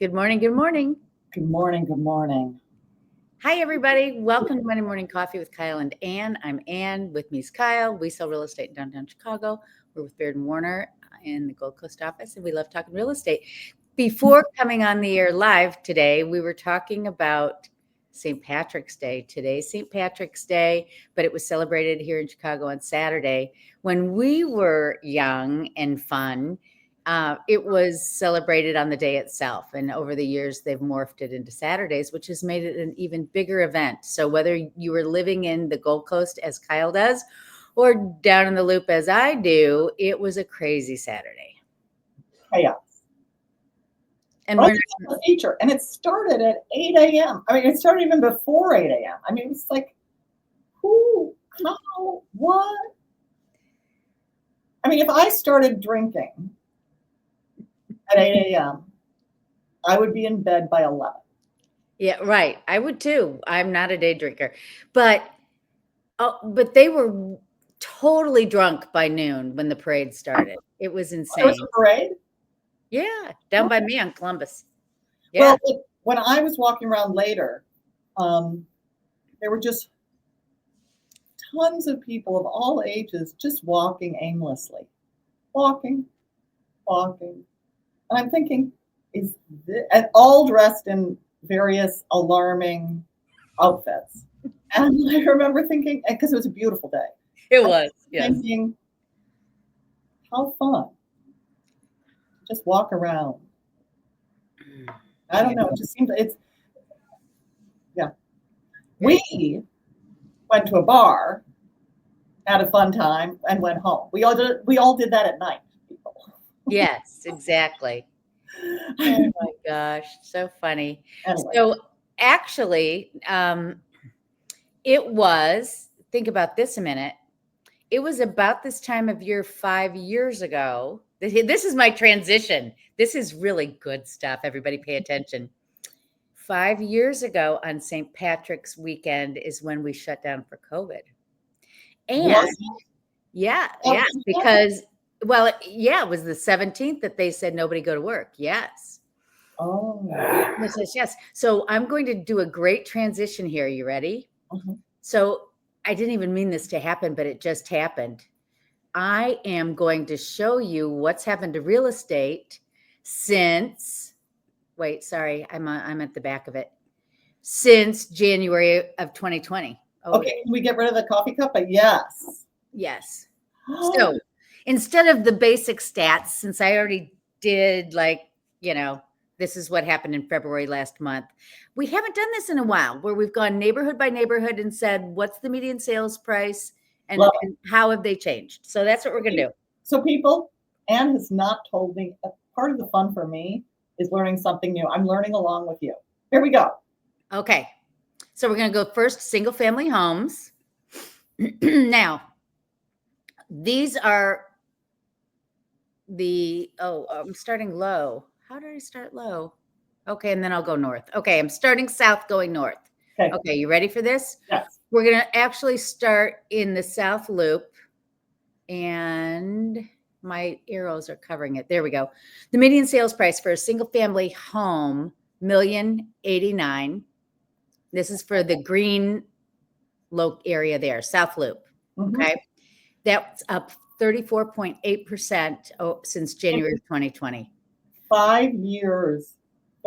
Good morning. Good morning. Good morning. Good morning. Hi, everybody. Welcome to Monday Morning Coffee with Kyle and Ann. I'm Ann. With me is Kyle. We sell real estate in downtown Chicago. We're with Baird and Warner in the Gold Coast office, and we love talking real estate. Before coming on the air live today, we were talking about St. Patrick's Day. Today's St. Patrick's Day, but it was celebrated here in Chicago on Saturday. When we were young and fun, it was celebrated on the day itself. And over the years, they've morphed it into Saturdays, which has made it an even bigger event. So whether you were living in the Gold Coast, as Kyle does, or down in the Loop, as I do, it was a crazy Saturday. Chaos. And we're the feature, and it started at 8 a.m. I mean, it started even before 8 a.m. I mean, it's like, who, how, what? I mean, if I started drinking at 8 a.m., I would be in bed by 11. Yeah, right. I would too. I'm not a day drinker, but they were totally drunk by noon when the parade started. It was insane. It was a parade? Yeah, down by me on Columbus. Yeah. Well, when I was walking around later, there were just tons of people of all ages just walking aimlessly. Walking. And I'm thinking, is this, and all dressed in various alarming outfits. And I remember thinking, because it was a beautiful day. It was, yes. Thinking, how fun. Just walk around. I don't know. It just seems yeah. We went to a bar, had a fun time, and went home. We all did that at night. Yes, exactly. Oh my gosh, so funny. Anyway. So actually, it was, think about this a minute. It was about this time of year 5 years ago. This is my transition. This is really good stuff. Everybody pay attention. 5 years ago on St. Patrick's weekend is when we shut down for COVID. And yeah, because, well, yeah, it was the 17th that they said nobody go to work. Yes. Oh. Yes. So I'm going to do a great transition here. You ready? Mm-hmm. So I didn't even mean this to happen, but it just happened. I am going to show you what's happened to real estate since, wait, sorry, I'm at the back of it. Since January of 2020. Oh, okay, can we get rid of the coffee cup? But yes. Yes. So instead of the basic stats, since I already did, like, this is what happened in February last month. We haven't done this in a while, where we've gone neighborhood by neighborhood and said, what's the median sales price and how have they changed? So that's what we're going to do. So people, Ann has not told me, part of the fun for me is learning something new. I'm learning along with you. Here we go. Okay. So we're going to go first, single family homes. Now, these are I'm starting low. How did I start low? Okay, and then I'll go north. Okay, I'm starting south, going north. Okay, you ready for this? Yes. We're going to actually start in the South Loop, and my arrows are covering it. There we go. The median sales price for a single family home, $1,089,000. This is for the green area there, South Loop. Mm-hmm. Okay, that's up 34.8% since January of 2020. 5 years.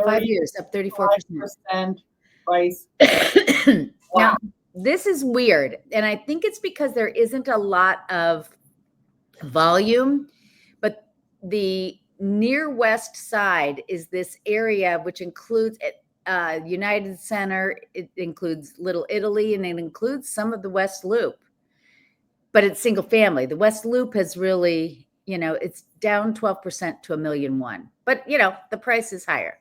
5 years, up 34%. Price. Wow. Now, this is weird. And I think it's because there isn't a lot of volume, but the near west side is this area, which includes United Center. It includes Little Italy, and it includes some of the West Loop. But it's single family. The West Loop has really, it's down 12% to $1,000,001. But the price is higher.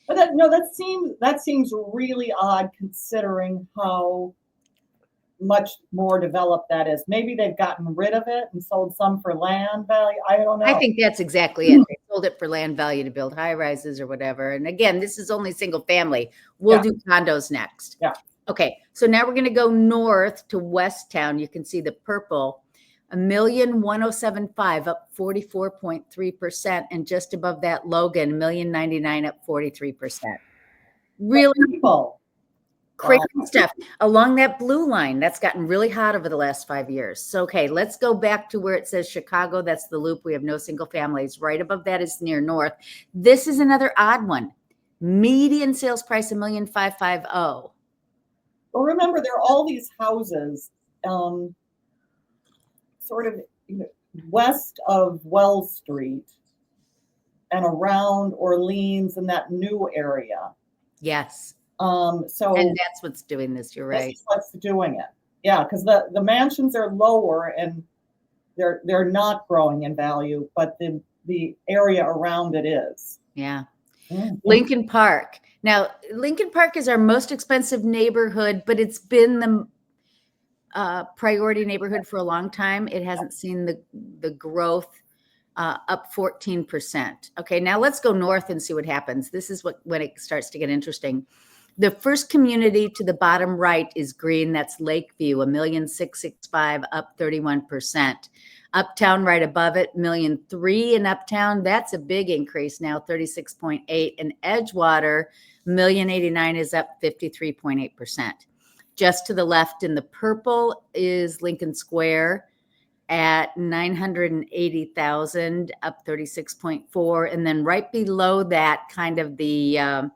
But that seems really odd considering how much more developed that is. Maybe they've gotten rid of it and sold some for land value. I don't know. I think that's exactly it. They sold it for land value to build high rises or whatever. And again, this is only single family. We'll do condos next. Yeah. Okay, so now we're going to go north to West Town. You can see the purple. 1,107,500 up 44.3%. And just above that, Logan, 1,099,000 up 43%. Really People. crazy stuff along that blue line. That's gotten really hot over the last 5 years. So, okay, let's go back to where it says Chicago. That's the loop. We have no single families. Right above that is near north. This is another odd one. Median sales price, 1,550,000. Well, remember, there are all these houses sort of west of Wells Street and around Orleans and that new area. Yes. So and that's what's doing this. You're right. That's what's doing it. Yeah, because the mansions are lower and they're not growing in value, but the area around it is. Yeah. Mm-hmm. Lincoln Park. Now, Lincoln Park is our most expensive neighborhood, but it's been the priority neighborhood for a long time. It hasn't seen the growth, up 14%. Okay, now let's go north and see what happens. This is when it starts to get interesting. The first community to the bottom right is green. That's Lakeview, 1,665,000 up 31%. Uptown right above it, 1,003,000 in Uptown. That's a big increase now, 36.8. And Edgewater, 1,089,000 is up 53.8%. Just to the left in the purple is Lincoln Square at 980,000, up 36.4. And then right below that, kind of the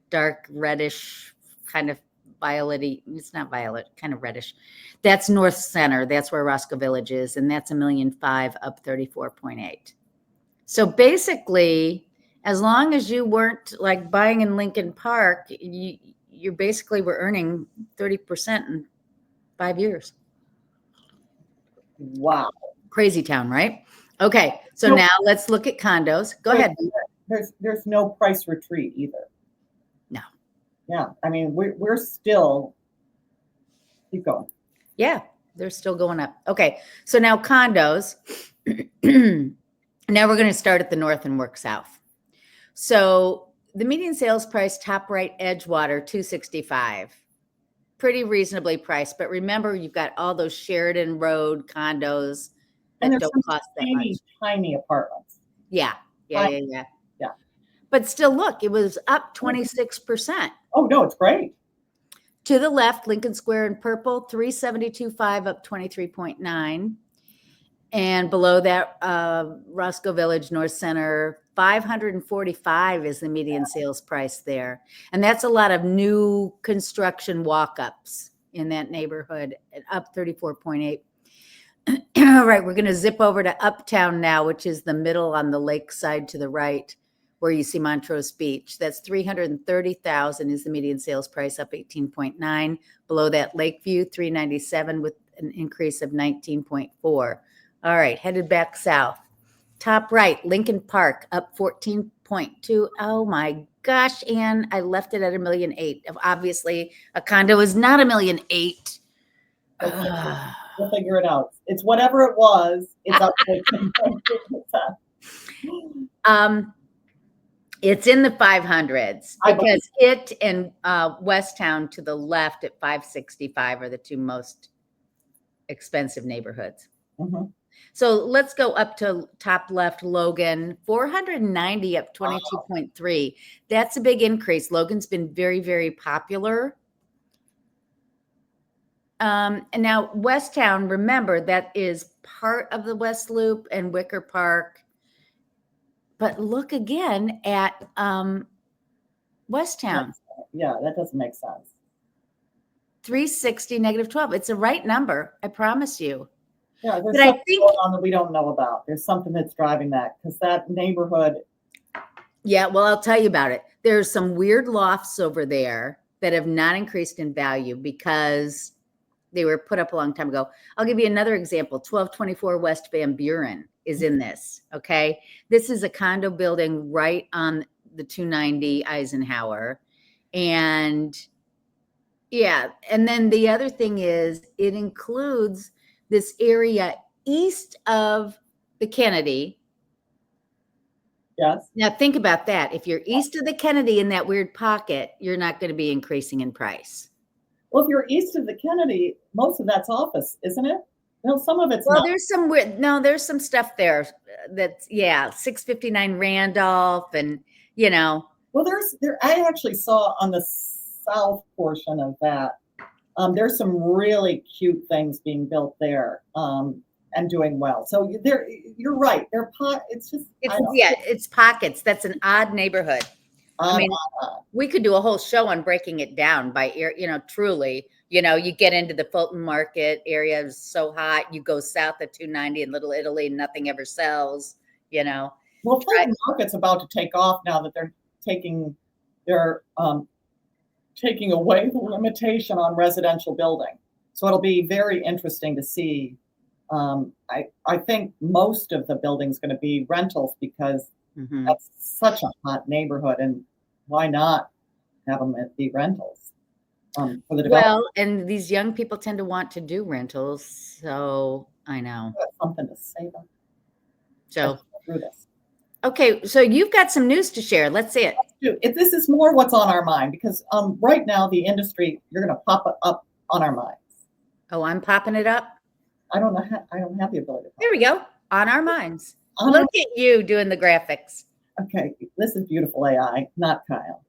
dark reddish, kind of violet-y, it's not violet, kind of reddish. That's North Center. That's where Roscoe Village is. And that's 1,005,000 up 34.8. So basically, as long as you weren't like buying in Lincoln Park, you basically were earning 30% in 5 years. Wow. Crazy town, right? Okay. So now let's look at condos. Go ahead. There's no price retreat either. No. Yeah. I mean, we're still, keep going. Yeah. They're still going up. Okay. So now condos. Now we're going to start at the north and work south. So the median sales price, top right, Edgewater, 265. Pretty reasonably priced. But remember, you've got all those Sheridan Road condos that don't cost that much. Tiny apartments. Yeah. Yeah. But still, look, it was up 26%. Oh, no, it's great. To the left, Lincoln Square in purple, 372.5 up 23.9. And below that, Roscoe Village, North Center, 545 is the median sales price there. And that's a lot of new construction walk-ups in that neighborhood, up 34.8. All right, we're going to zip over to Uptown now, which is the middle on the lakeside to the right, where you see Montrose Beach. That's 330,000 is the median sales price, up 18.9. Below that, Lakeview, 397 with an increase of 19.4. All right, headed back south. Top right, Lincoln Park, up 14.2. Oh my gosh, Ann, I left it at 1,000,008. Obviously, a condo is not 1,000,008. We'll figure it out. It's whatever it was. It's up to 10.2%. It's in the 500s because it and Westtown to the left at 565 are the two most expensive neighborhoods. Mm-hmm. So let's go up to top left, Logan, 490 up 22.3. That's a big increase. Logan's been very, very popular. And now Westtown, remember, that is part of the West Loop and Wicker Park. But look again at Westtown. Yeah, that doesn't make sense. 360 negative 12. It's a right number, I promise you. Yeah, there's something going on that we don't know about. There's something that's driving that because that neighborhood. Yeah, well, I'll tell you about it. There's some weird lofts over there that have not increased in value because they were put up a long time ago. I'll give you another example. 1224 West Van Buren is in this, okay? This is a condo building right on the 290 Eisenhower. And yeah, and then the other thing is it includes this area east of the Kennedy. Yes. Now think about that. If you're east of the Kennedy in that weird pocket, you're not going to be increasing in price. Well, if you're east of the Kennedy, most of that's office, isn't it? No, some of it's Well, not. there's some weird, no, there's some stuff there that's, yeah, 659 Randolph and, you know, Well, I actually saw on the south portion of that, there's some really cute things being built there, and doing well. So you're right. It's just, I don't, yeah, it's pockets. That's an odd neighborhood. I on, mean, we could do a whole show on breaking it down by ear, truly, you get into the Fulton Market area, is so hot. You go south of 290 in Little Italy, nothing ever sells, you know. well, Right. Fulton Market's about to take off now that they're taking away the limitation on residential building. So it'll be very interesting to see. I think most of the building's going to be rentals because Mhm. that's such a hot neighborhood, and why not have them be rentals for the development? Well, and these young people tend to want to do rentals, so I know. Something to say about So, through this. okay, so you've got some news to share. Let's see it. If this is more what's on our mind, because right now the industry, you're going to pop it up on our minds. Oh, I'm popping it up. I don't know. I don't have the ability. There we go. On our minds. On Look at you doing the graphics. Okay, this is beautiful AI, not Kyle.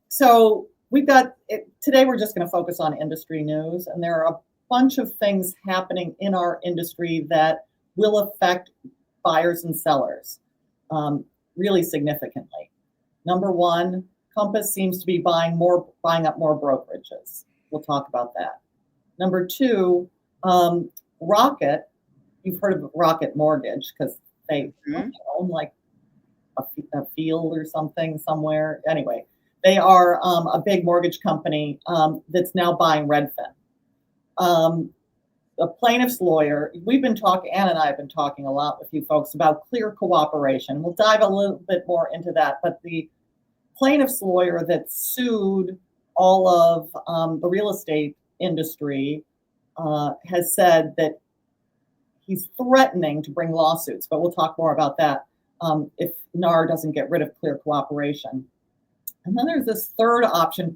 So we've got it, today. We're just going to focus on industry news, and there are a bunch of things happening in our industry that will affect buyers and sellers really significantly. Number one, Compass seems to be buying up more brokerages. We'll talk about that. Number two, Rocket. You've heard of Rocket Mortgage because they own like a field or something somewhere. Anyway, they are a big mortgage company that's now buying Redfin. The plaintiff's lawyer, Ann and I have been talking a lot with you folks about clear cooperation. We'll dive a little bit more into that, but the plaintiff's lawyer that sued all of the real estate industry has said that he's threatening to bring lawsuits, but we'll talk more about that if NAR doesn't get rid of clear cooperation. And then there's this third option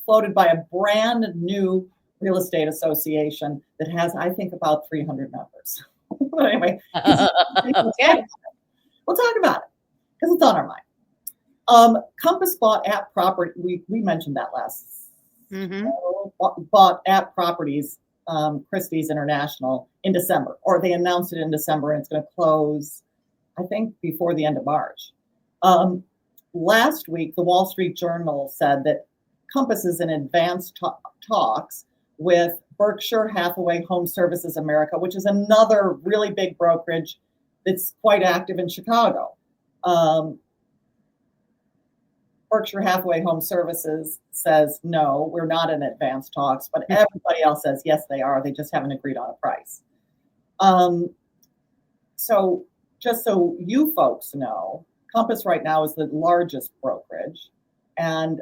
floated by a brand new real estate association that has, I think, about 300 members. But anyway, Okay. we'll talk about it because it's on our mind. Compass bought App Property. We mentioned that last. Bought App Properties, Christie's International in December, or they announced it in December, and it's going to close, I think, before the end of March. Last week, the Wall Street Journal said that Compass is in advanced talks with Berkshire Hathaway Home Services America, which is another really big brokerage that's quite active in Chicago. Berkshire Hathaway Home Services says, no, we're not in advanced talks, but everybody else says, yes, they are. They just haven't agreed on a price. So just so you folks know, Compass right now is the largest brokerage, and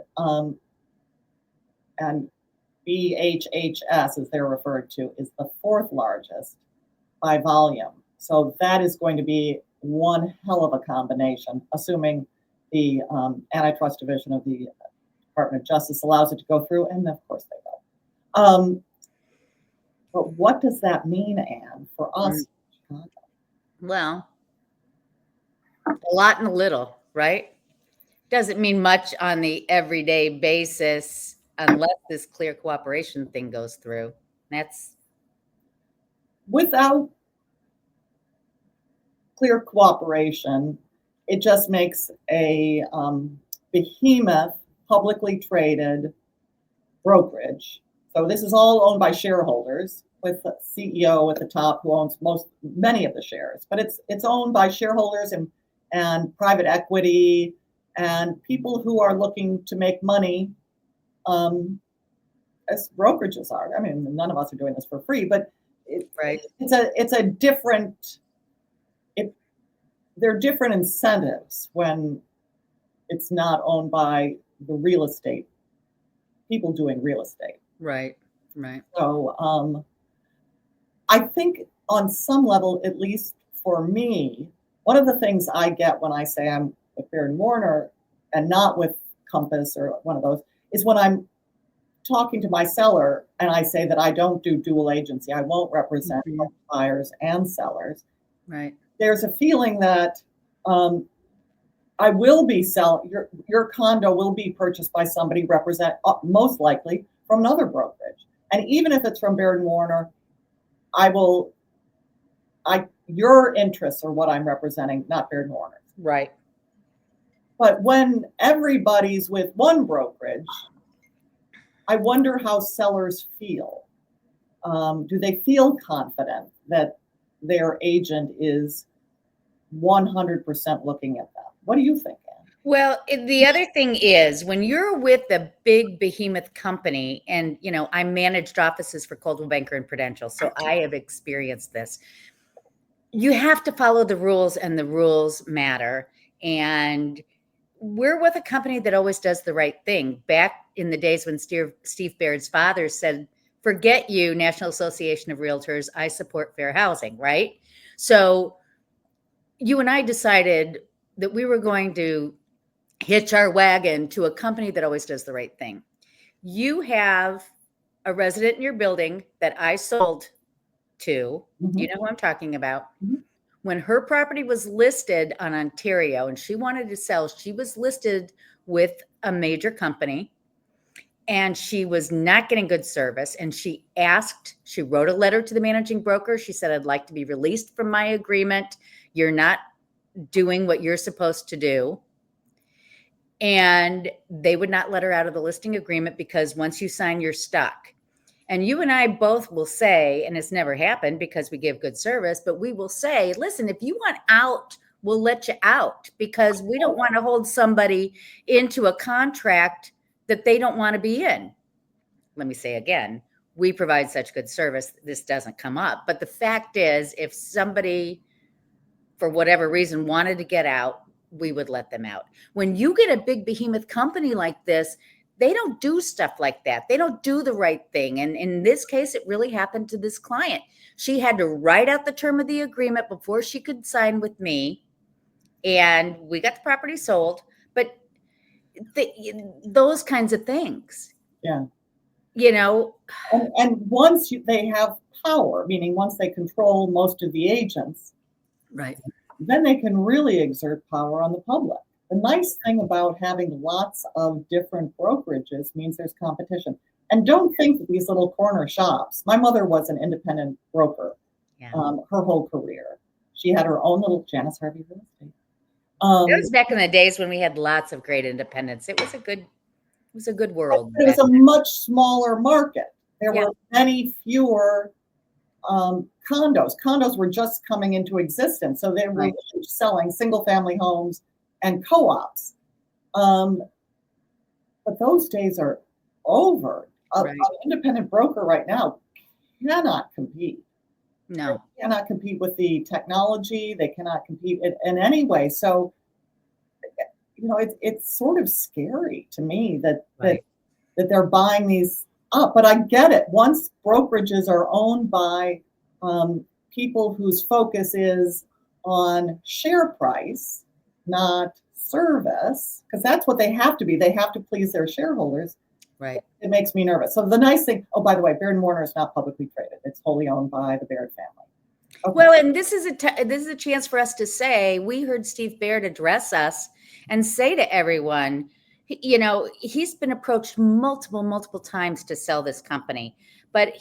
BHHS, as they're referred to, is the fourth largest by volume. So that is going to be one hell of a combination, assuming the antitrust division of the Department of Justice allows it to go through, and of course they will. But what does that mean, Anne, for us? Well, a lot and a little, right? Doesn't mean much on the everyday basis unless this clear cooperation thing goes through. That's without clear cooperation, it just makes a behemoth, publicly traded brokerage. So this is all owned by shareholders, with the CEO at the top who owns many of the shares. But it's owned by shareholders and private equity and people who are looking to make money, as brokerages are. I mean, none of us are doing this for free, but it's a different. There are different incentives when it's not owned by the real estate people doing real estate. Right. So I think on some level, at least for me, one of the things I get when I say I'm with Baird & Warner and not with Compass or one of those is when I'm talking to my seller and I say that I don't do dual agency, I won't represent both buyers and sellers. Right. There's a feeling that I will be selling your condo will be purchased by somebody most likely from another brokerage. And even if it's from Baird & Warner, your interests are what I'm representing, not Baird & Warner's. Right. But when everybody's with one brokerage, I wonder how sellers feel. Do they feel confident that their agent is 100% looking at them? What do you think, Ann? Well, the other thing is when you're with a big behemoth company, and I managed offices for Coldwell Banker and Prudential, so I have experienced this. You have to follow the rules, and the rules matter. And we're with a company that always does the right thing. Back in the days when Steve Baird's father said, "Forget you, National Association of Realtors, I support fair housing," right? So you and I decided that we were going to hitch our wagon to a company that always does the right thing. You have a resident in your building that I sold to. You know who I'm talking about. When her property was listed on Ontario and she wanted to sell, she was listed with a major company and she was not getting good service. And she wrote a letter to the managing broker. She said, "I'd like to be released from my agreement. You're not doing what you're supposed to do." And they would not let her out of the listing agreement because once you sign, you're stuck. And you and I both will say, and it's never happened because we give good service, but we will say, "Listen, if you want out, we'll let you out because we don't want to hold somebody into a contract that they don't want to be in." Let me say again, we provide such good service, this doesn't come up. But the fact is, if somebody, for whatever reason, wanted to get out, we would let them out. When you get a big behemoth company like this, they don't do stuff like that. They don't do the right thing. And in this case, it really happened to this client. She had to write out the term of the agreement before she could sign with me. And we got the property sold. But those kinds of things. Yeah. And once they have power, meaning once they control most of the agents, right, then they can really exert power on the public. The nice thing about having lots of different brokerages means there's competition. And don't think that these little corner shops. My mother was an independent broker her whole career. She had her own little Janice Harvey real estate. It was back in the days when we had lots of great independents. It was a good world. It was a much smaller market. There were many fewer condos. Condos were just coming into existence. So they were selling single family homes and co-ops. But those days are over. An independent broker right now cannot compete. No. They cannot compete with the technology. They cannot compete in any way. So, it's sort of scary to me that they're buying these up. But I get it. Once brokerages are owned by people whose focus is on share price, not service, because that's what they have to be. They have to please their shareholders. Right. It makes me nervous. So the nice thing, by the way, Baird & Warner is not publicly traded. It's wholly owned by the Baird family. Okay. Well, and this is a chance for us to say, we heard Steve Baird address us and say to everyone, he's been approached multiple times to sell this company, but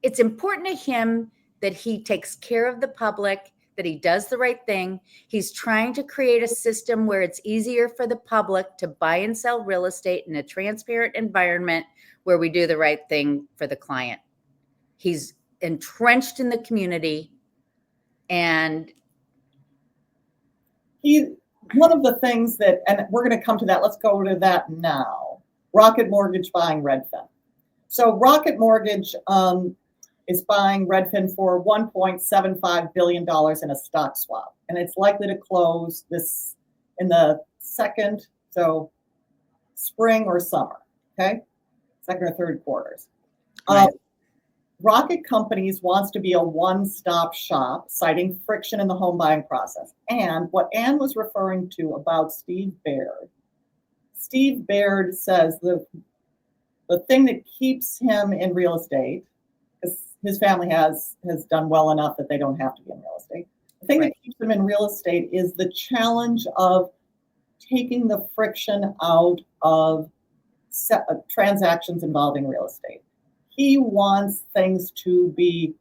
it's important to him that he takes care of the public, that he does the right thing. He's trying to create a system where it's easier for the public to buy and sell real estate in a transparent environment where we do the right thing for the client. He's entrenched in the community, and one of the things and we're going to come to that. Let's go to that now. Rocket Mortgage buying Redfin. So Rocket Mortgage is buying Redfin for $1.75 billion in a stock swap. And it's likely to close this in the second, so spring or summer, okay? Second or third quarters. Rocket Companies wants to be a one-stop shop, citing friction in the home buying process. And what Ann was referring to about Steve Baird Steve Baird says the thing that keeps him in real estate, because his family has done well enough that they don't have to be in real estate. The thing that keeps him in real estate is the challenge of taking the friction out of transactions involving real estate. He wants things to be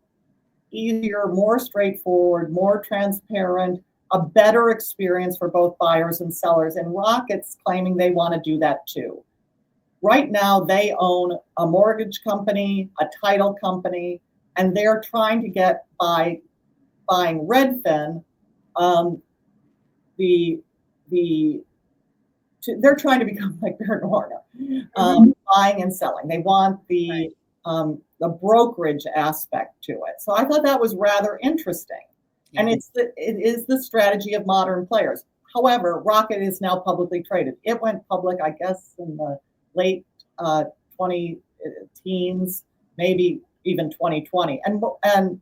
easier, more straightforward, more transparent, a better experience for both buyers and sellers. And Rocket's claiming they want to do that too. Right now, they own a mortgage company, a title company, and they're trying to get, by buying Redfin, they're trying to become like Baird Warner, buying and selling. They want the brokerage aspect to it. So I thought that was rather interesting. And it is the strategy of modern players. However, Rocket is now publicly traded. It went public, I guess, in the late 2010s, maybe even 2020. And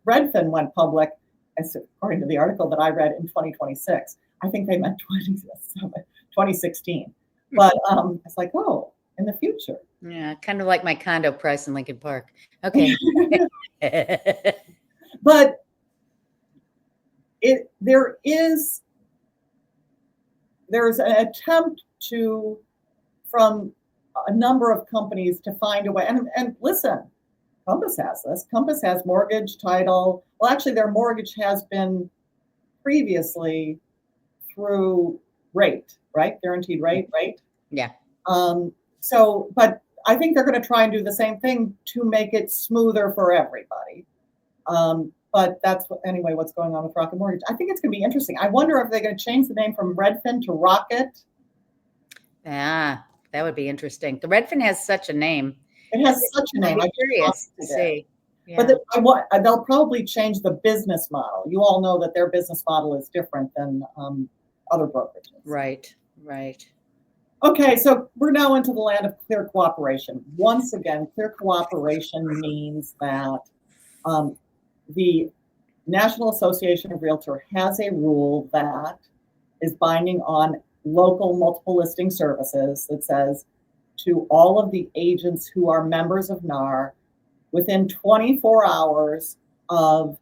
Redfin went public, according to the article that I read, in 2026. I think they meant 2016. But it's like, oh, in the future. Yeah, kind of like my condo price in Lincoln Park. Okay. But there's an attempt from a number of companies to find a way. And listen, Compass has this. Compass has mortgage, title. Well, actually, their mortgage has been previously through rate, right? Guaranteed rate, right? Yeah. But I think they're going to try and do the same thing to make it smoother for everybody. But that's what's going on with Rocket Mortgage. I think it's going to be interesting. I wonder if they're going to change the name from Redfin to Rocket. Yeah, that would be interesting. The Redfin has such a name. It has such a name. I'm curious to see. Yeah. But they'll probably change the business model. You all know that their business model is different than other brokerages. Right. Okay, so we're now into the land of clear cooperation. Once again, clear cooperation means that the National Association of Realtors has a rule that is binding on local multiple listing services that says to all of the agents who are members of NAR, within 24 hours of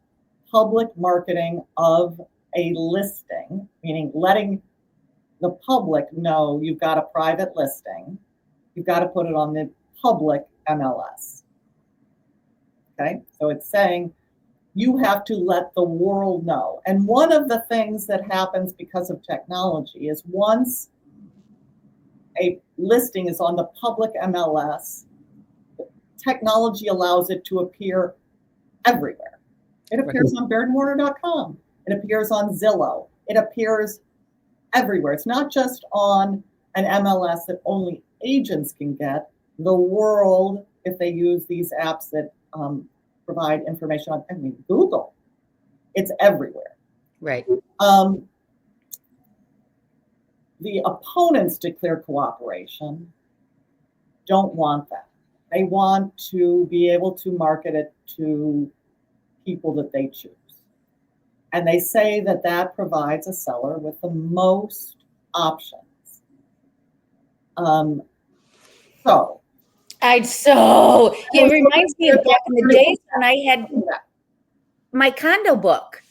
public marketing of a listing, meaning letting the public know you've got a private listing, you've got to put it on the public MLS. Okay, so it's saying you have to let the world know. And one of the things that happens because of technology is once a listing is on the public MLS, technology allows it to appear everywhere. It appears on BairdandWarner.com. It appears on Zillow. It appears everywhere. It's not just on an MLS that only agents can get. The world, if they use these apps that provide information on, Google, it's everywhere. Right. The opponents to clear cooperation don't want that. They want to be able to market it to people that they choose. And they say that that provides a seller with the most options. It reminds me of back in the days when I had my condo book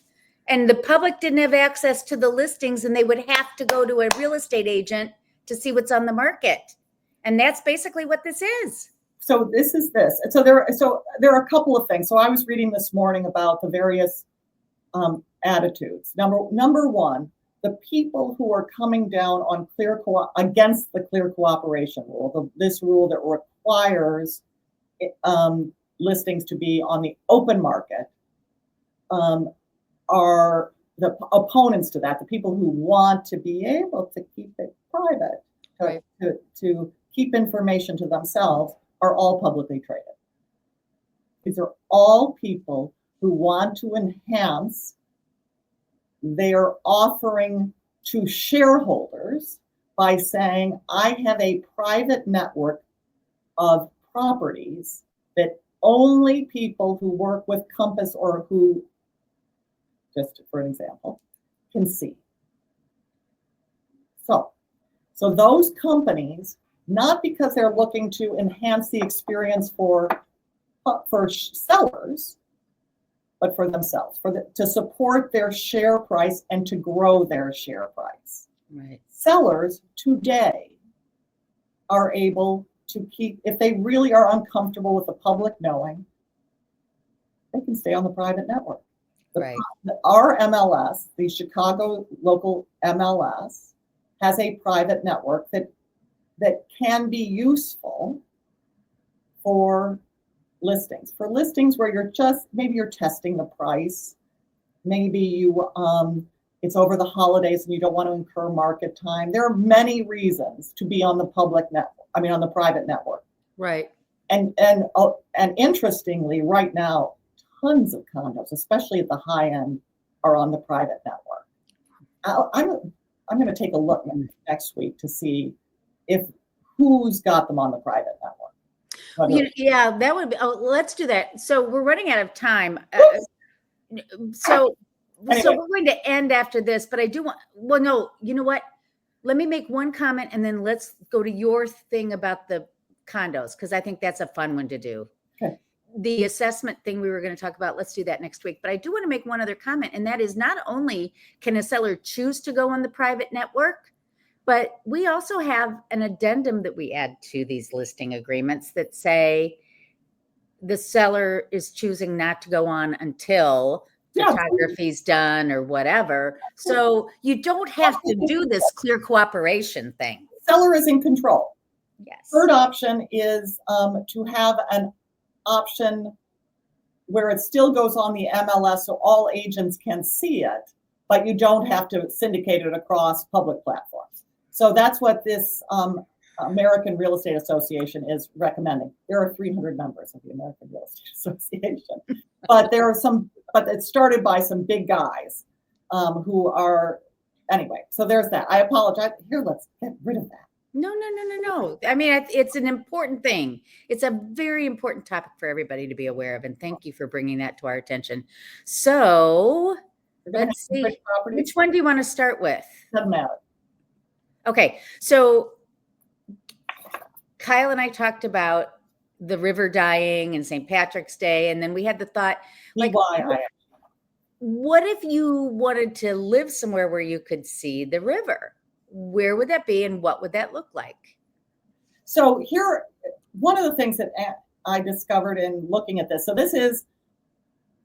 and the public didn't have access to the listings and they would have to go to a real estate agent to see what's on the market. And that's basically what this is. So this is this. So there are a couple of things. So I was reading this morning about the various attitudes. Number one, the people who are coming down on against the clear cooperation rule, this rule that requires listings to be on the open market, are the opponents to that. The people who want to be able to keep it private, to keep information to themselves, are all publicly traded. These are all people who want to enhance their offering to shareholders by saying, I have a private network of properties that only people who work with Compass or who, just for an example, can see. So those companies, not because they're looking to enhance the experience for sellers, but for themselves, to support their share price and to grow their share price. Right. Sellers today are able to keep, if they really are uncomfortable with the public knowing, they can stay on the private network. Right. Our MLS, the Chicago local MLS, has a private network that can be useful for listings. For listings where maybe you're testing the price, maybe it's over the holidays and you don't want to incur market time. There are many reasons to be on the on the private network. Right. And interestingly, right now, tons of condos, especially at the high end, are on the private network. I'm going to take a look next week to see who's got them on the private network. Yeah, that would be. Oh, let's do that. So we're running out of time. So we're going to end after this, but I do want. Well, no, you know what? Let me make one comment, and then let's go to your thing about the condos, because I think that's a fun one to do. Okay. The assessment thing we were going to talk about, let's do that next week. But I do want to make one other comment, and that is not only can a seller choose to go on the private network, but we also have an addendum that we add to these listing agreements that say the seller is choosing not to go on until photography's done or whatever. So you don't have to do this clear cooperation thing. Seller is in control. Yes. Third option is to have an option where it still goes on the MLS so all agents can see it, but you don't have to syndicate it across public platforms. So that's what this American Real Estate Association is recommending. There are 300 members of the American Real Estate Association, but it started by some big guys who are, anyway, so there's that. I apologize. Here, let's get rid of that. No. I mean, it's an important thing. It's a very important topic for everybody to be aware of. And thank you for bringing that to our attention. So let's see. Which one do you want to start with? Doesn't matter. Okay. So Kyle and I talked about the river dying and St. Patrick's Day. And then we had the thought, like, what if you wanted to live somewhere where you could see the river? Where would that be and what would that look like? So here, one of the things that I discovered in looking at this, so this is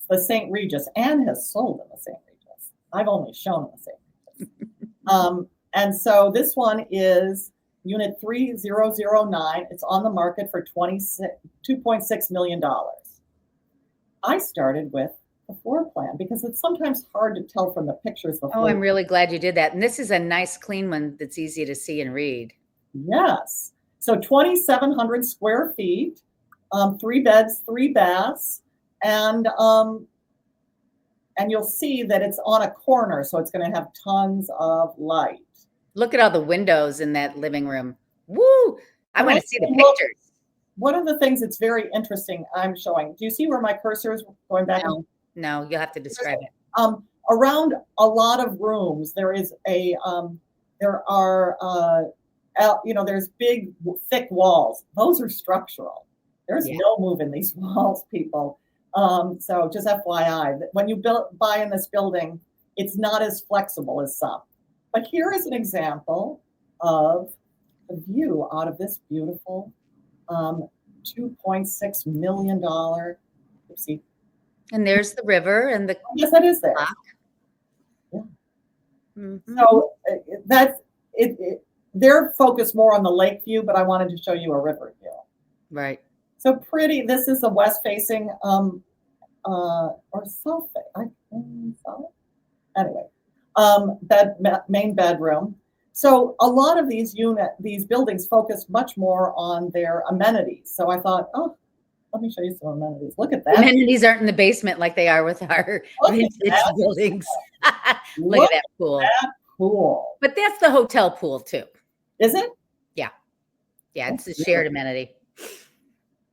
the St. Regis. Anne has sold in the St. Regis. I've only shown in the St. Regis. And so this one is unit 3009. It's on the market for $2.6 million. I started with the floor plan because it's sometimes hard to tell from the pictures. I'm really glad you did that. And this is a nice, clean one that's easy to see and read. Yes. So 2,700 square feet, 3 beds, 3 baths, and you'll see that it's on a corner, so it's going to have tons of light. Look at all the windows in that living room. Woo! I want to see the pictures. One of the things that's very interesting I'm showing. Do you see where my cursor is going back? No, you'll have to describe it. Around a lot of rooms, there's big, thick walls. Those are structural. There's no move in these walls, people. So just FYI, when you buy in this building, it's not as flexible as some. But here is an example of the view out of this beautiful $2.6 million. Oopsie. And there's the river and the yes, that is there. Yeah. Mm-hmm. So that's it. They're focused more on the lake view, but I wanted to show you a river view. Right. So pretty. This is the west-facing or south. Anyway, main bedroom. So a lot of these buildings focus much more on their amenities. So I thought, let me show you some amenities. Look at that. Amenities aren't in the basement like they are with our buildings. Look at that pool. That pool. But that's the hotel pool too. Is it? Yeah. Yeah, it's a shared amenity.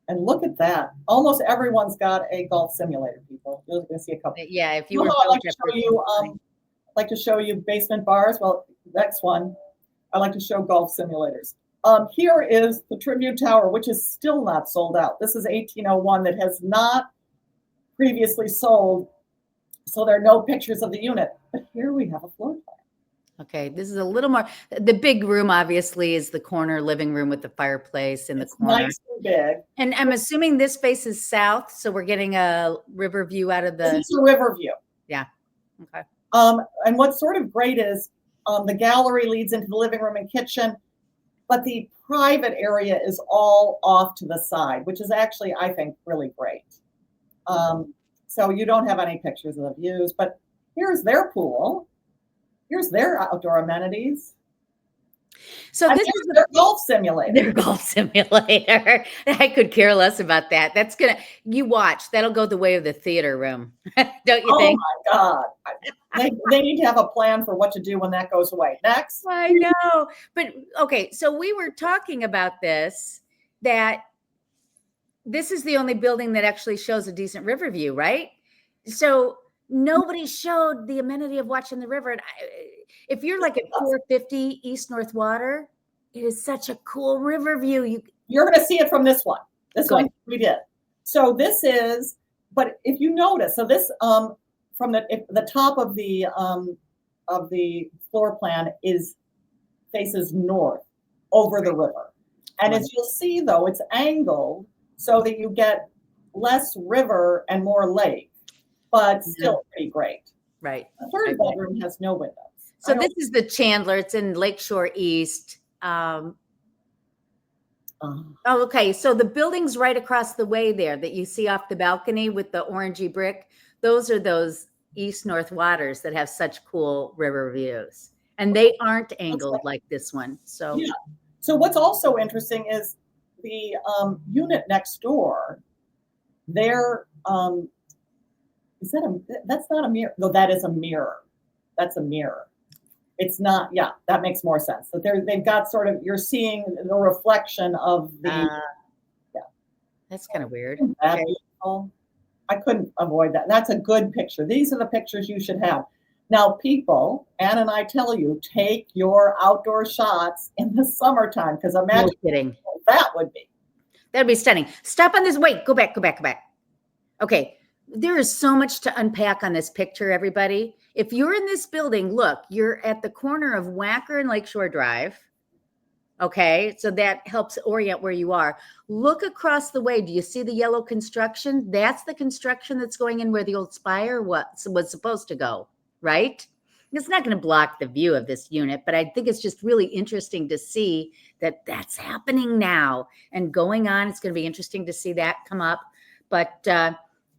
And look at that. Almost everyone's got a golf simulator, people. You're going to see a couple. Yeah, if you were I'd like to show you basement bars. Well, next one. I like to show golf simulators. Here is the Tribune Tower, which is still not sold out. This is 1801 that has not previously sold, so there are no pictures of the unit. But here we have a floor plan. Okay, this is a little more. The big room, obviously, is the corner living room with the fireplace in the corner. Nice and big. And I'm assuming this faces south, so we're getting a river view out of the. This is a river view. Yeah. Okay. And what's sort of great is the gallery leads into the living room and kitchen, but the private area is all off to the side, which is actually, I think, really great. So you don't have any pictures of the views, but here's their pool. Here's their outdoor amenities. So and this is their golf simulator. Their golf simulator. I could care less about that. That's you watch. That'll go the way of the theater room, don't you think? Oh my God. They need to have a plan for what to do when that goes away. Next. I know. But okay, so we were talking about this, that this is the only building that actually shows a decent river view, right? So nobody showed the amenity of watching the river. And if you're like at 450 East North Water, it is such a cool river view. You're going to see it from this one. This one we did. So this is, but if you notice, so this from the top of the floor plan faces north over the river, and as you'll see though, it's angled so that you get less river and more lake, but still pretty great. Right. The third bedroom has no windows. So this is the Chandler. It's in Lakeshore East. Oh, okay. So the buildings right across the way there that you see off the balcony with the orangey brick, those are those East-North Waters that have such cool river views. And they aren't angled like this one. So yeah. So what's also interesting is the unit next door, that's not a mirror. No, that is a mirror. That's a mirror. It's not, yeah, that makes more sense. But they've got sort of, you're seeing the reflection of the, yeah. That's kind of weird. That beautiful. I couldn't avoid that. That's a good picture. These are the pictures you should have. Now, people, Ann and I tell you, take your outdoor shots in the summertime, because imagine that would be. That'd be stunning. Stop on this. Wait, go back. Okay. There is so much to unpack on this picture, everybody. If you're in this building, look, you're at the corner of Wacker and Lakeshore Drive. Okay, so that helps orient where you are. Look across the way. Do you see the yellow construction? That's the construction that's going in where the old spire was supposed to go, right? It's not going to block the view of this unit, but I think it's just really interesting to see that that's happening now and going on. It's going to be interesting to see that come up. But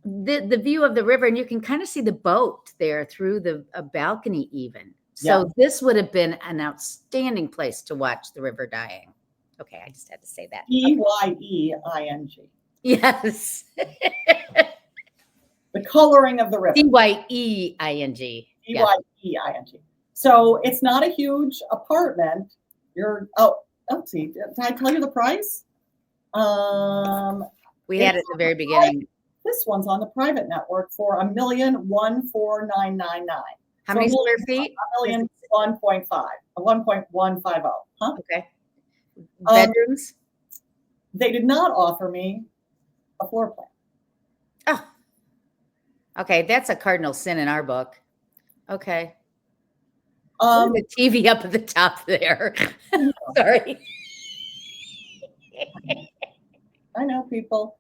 the view of the river, and you can kind of see the boat there through a balcony even. So this would have been an outstanding place to watch the river dying. Okay, I just had to say that. Eyeing. Yes. The coloring of the river. Eyeing. Eyeing. So it's not a huge apartment. Let's see. Did I tell you the price? We had it at the very beginning. This one's on the private network for $1,014,999. How many square feet? 1.150. Huh? Okay. Bedrooms? They did not offer me a floor plan. Oh. Okay, that's a cardinal sin in our book. Okay. The TV up at the top there. Sorry. I know, people.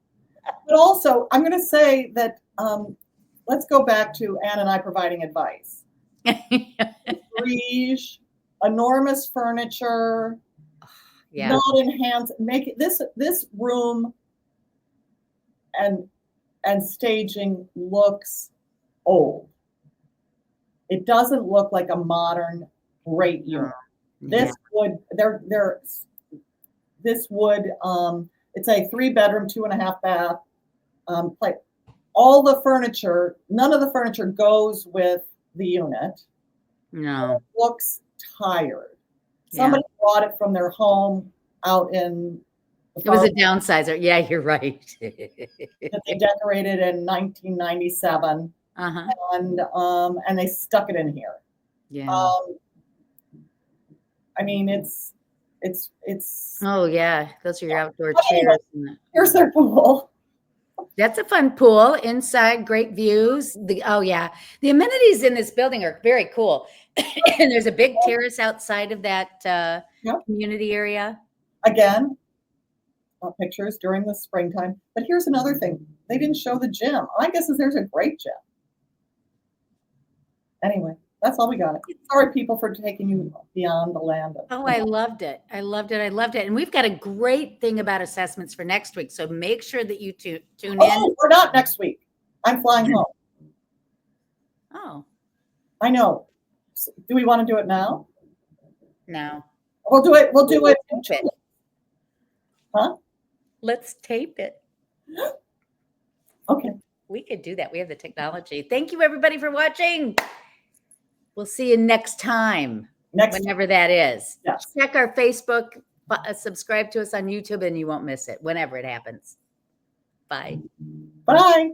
But also, I'm going to say that let's go back to Ann and I providing advice. Prestige, enormous furniture, not enhanced. Make it this room and staging looks old. It doesn't look like a modern great unit. This would it's a 3-bedroom, 2.5 bath. All the furniture, none of the furniture goes with the unit. No. It looks tired. Somebody bought it from their home out in. It was a downsizer. Yeah, you're right. That they decorated in 1997. And they stuck it in here. Yeah. I mean, it's. Oh yeah, those are your outdoor But anyway, chairs. here's their pool. That's a fun pool inside, great views. Oh yeah, the amenities in this building are very cool. And there's a big terrace outside of that Yep. community area. Again, pictures during the springtime. But here's another thing. They didn't show the gym. My guess is there's a great gym. Anyway, that's all we got. Sorry, people, for taking you beyond the land of. Oh, I loved it. I loved it. I loved it. And we've got a great thing about assessments for next week. So make sure that you tune in. Oh, we're not next week. I'm flying home. Oh, I know. Do we want to do it now? no. We'll do it. We'll do it. Huh? Let's tape it. Okay. We could do that. We have the technology. Thank you, everybody, for watching. We'll see you next time, whenever that is. Yes. Check our Facebook, subscribe to us on YouTube, and you won't miss it whenever it happens. Bye. Bye.